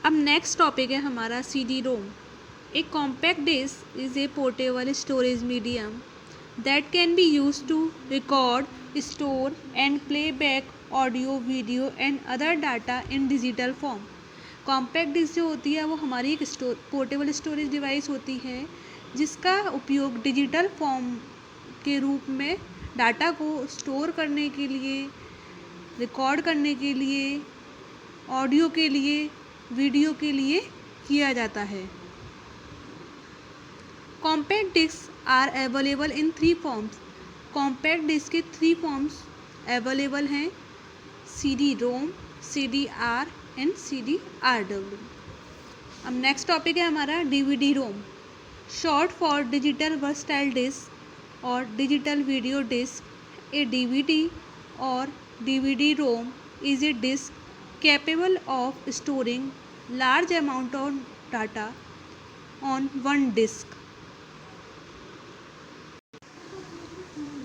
अब next topic है हमारा CD ROM. A compact disc is a portable storage medium that can be use to record, store and play back audio, video and other data in digital form. Compact disc जो होती है वो हमारी एक portable storage device होती है जिसका उपयोग डिजिटल फॉर्म के रूप में डाटा को स्टोर करने के लिए, रिकॉर्ड करने के लिए, ऑडियो के लिए, वीडियो के लिए किया जाता है। Compact disc are available in 3 forms. Compact disc के 3 फॉर्म्स अवेलेबल हैं, CD ROM, CDR and CDRW। अब नेक्स्ट टॉपिक है हमारा DVD ROM, short for digital versatile disc और digital video disc. A DVD और DVD ROM is a disc capable of storing large amount of data on one disk.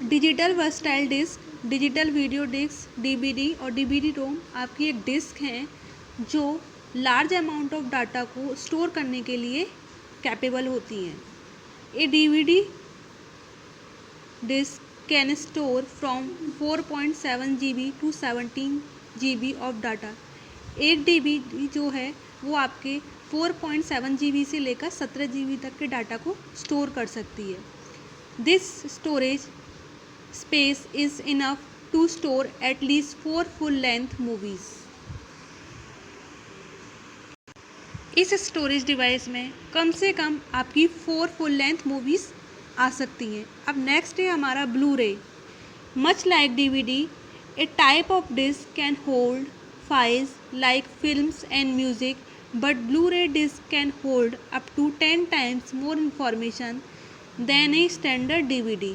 Digital versatile disc, digital video disc, DVD और DVD ROM आपकी एक disc हैं जो large amount of data को store करने के लिए कैपेबल होती हैं। A DVD disc can store from 4.7 GB to 17 GB of data. एक DVD जो है वो आपके 4.7 GB से लेकर 17 GB तक के डाटा को स्टोर कर सकती है। This storage space is enough to store at least 4 full length movies. इस स्टोरेज डिवाइस में कम से कम आपकी 4 फुल लेंथ मूवीज़ आ सकती हैं। अब नेक्स्ट है हमारा ब्लू रे। Much like DVD, A type of disc can hold files like films and music, but Blu-ray disc can hold up to 10 times more information than a standard DVD.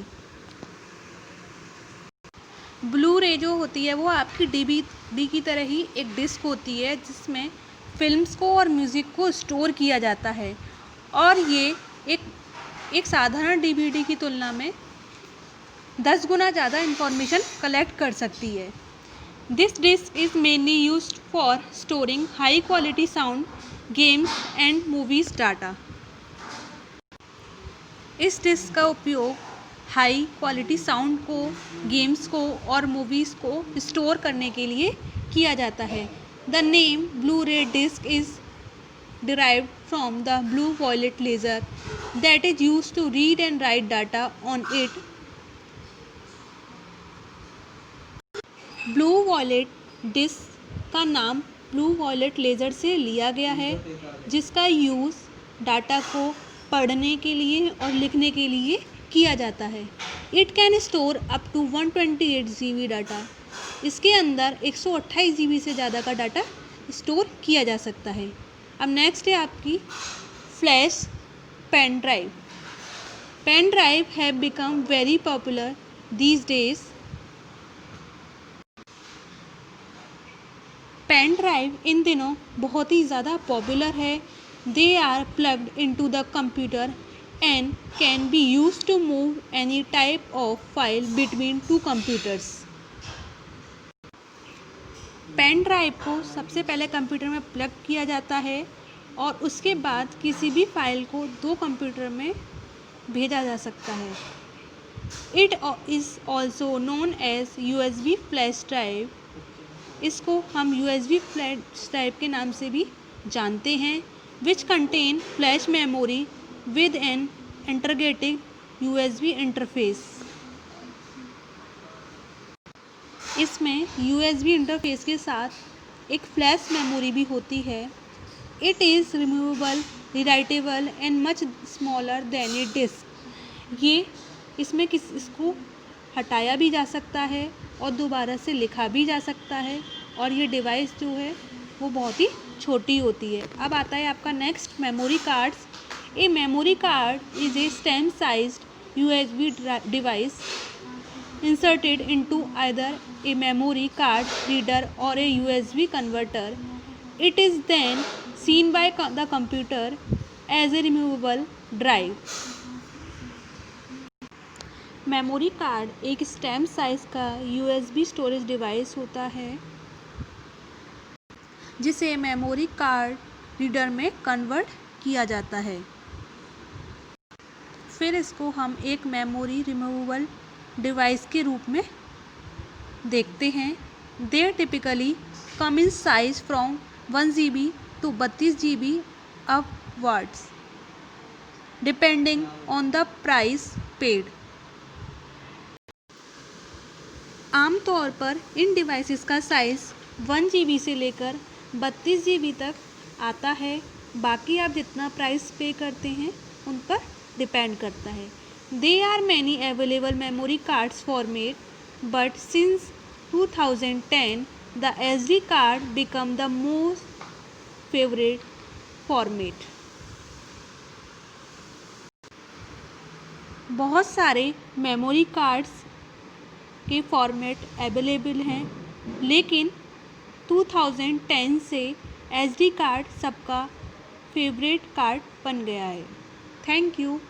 Blu-ray जो होती है वो आपकी DVD की तरह ही एक disc होती है जिसमें फिल्म्स को और म्यूज़िक को स्टोर किया जाता है और ये एक साधारण DVD की तुलना में 10 गुना ज़्यादा इंफॉर्मेशन कलेक्ट कर सकती है। This disk is mainly used for storing high quality sound, games and movies data. इस डिस्क का उपयोग हाई क्वालिटी साउंड को, गेम्स को और मूवीज़ को स्टोर करने के लिए किया जाता है। The name Blu-ray disc is derived from the blue violet laser that is used to read and write data on it. Blue violet disc का नाम ब्लू वॉयलेट लेज़र से लिया गया है जिसका यूज़ डाटा को पढ़ने के लिए और लिखने के लिए किया जाता है। It can store up to 128 GB data. इसके अंदर 128 GB से ज़्यादा का डाटा स्टोर किया जा सकता है। अब नेक्स्ट है आपकी flash pen drive. Pen drive have become very popular these days. Pen drive इन दिनों बहुत ही ज़्यादा पॉपुलर है। दे are plugged into the computer and can be use to move any type of file between 2 computers. Pen drive को सबसे पहले computer में प्लग किया जाता है और उसके बाद किसी भी फाइल को 2 कंप्यूटर में भेजा जा सकता है। It is also known as USB flash drive. इसको हम USB फ्लैश ड्राइव के नाम से भी जानते हैं। Which contain flash memory with an integrated USB interface. इसमें USB इंटरफेस के साथ एक फ्लैश मेमोरी भी होती है। It is removable, rewritable and much smaller than a disk. ये इसमें इसको हटाया भी जा सकता है और दोबारा से लिखा भी जा सकता है और ये डिवाइस जो है वो बहुत ही छोटी होती है। अब आता है आपका next memory cards. A memory card is a stamp sized USB device inserted into either a memory card reader or a USB converter. It is then seen by the computer as a removable drive. Memory card एक stamp size का USB storage device होता है जिसे memory card reader में convert किया जाता है। फिर इसको हम एक मेमोरी रिमूवेबल डिवाइस के रूप में देखते हैं। दे typically come in size from 1 GB to 32 GB upwards depending on the price paid. आमतौर पर इन डिवाइसेस का साइज़ 1 GB से लेकर 32 GB तक आता है। बाकी आप जितना प्राइस पे करते हैं उन पर डिपेंड करता है। दे are many available memory cards format, but since 2010 the SD card become the most favourite format. बहुत सारे मेमोरी कार्ड्स के फॉर्मेट अवेलेबल हैं, लेकिन 2010 से SD कार्ड सबका फेवरेट कार्ड बन गया है। Thank you.